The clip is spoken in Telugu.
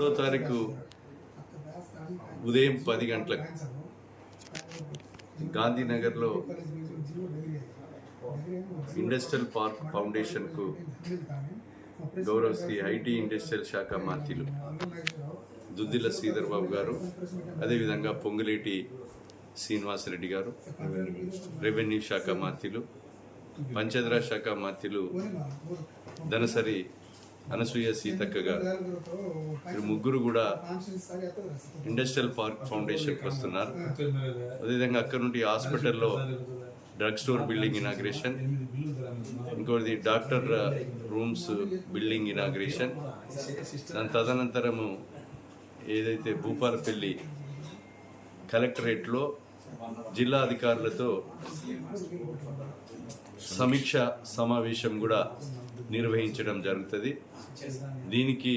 3వ తారీఖు ఉదయం 10 గంటలకు గాంధీనగర్లో ఇండస్ట్రియల్ పార్క్ ఫౌండేషన్కు గౌరవ శ్రీ ఐటీ ఇండస్ట్రియల్ శాఖ మంత్రులు దుద్దిల శ్రీధర్ బాబు గారు, అదేవిధంగా పొంగులేటి శ్రీనివాసరెడ్డి గారు, రెవెన్యూ శాఖ మంత్రులు, పంచాయతీరాజ్ శాఖ మంత్రులు ధనసరి అనసూయ సీతక్క గారు, వీరు ముగ్గురు కూడా ఇండస్ట్రియల్ పార్క్ ఫౌండేషన్కి వస్తున్నారు. అదేవిధంగా అక్కడ నుండి హాస్పిటల్లో డ్రగ్ స్టోర్ బిల్డింగ్ ఇనాగ్రేషన్, ఇంకోటి డాక్టర్ రూమ్స్ బిల్డింగ్ ఇనాగ్రేషన్, దాని తదనంతరము ఏదైతే భూపాలపల్లి కలెక్టరేట్లో జిల్లా అధికారులతో సమీక్ష సమావేశం కూడా నిర్వహించడం జరుగుతుంది. దీనికి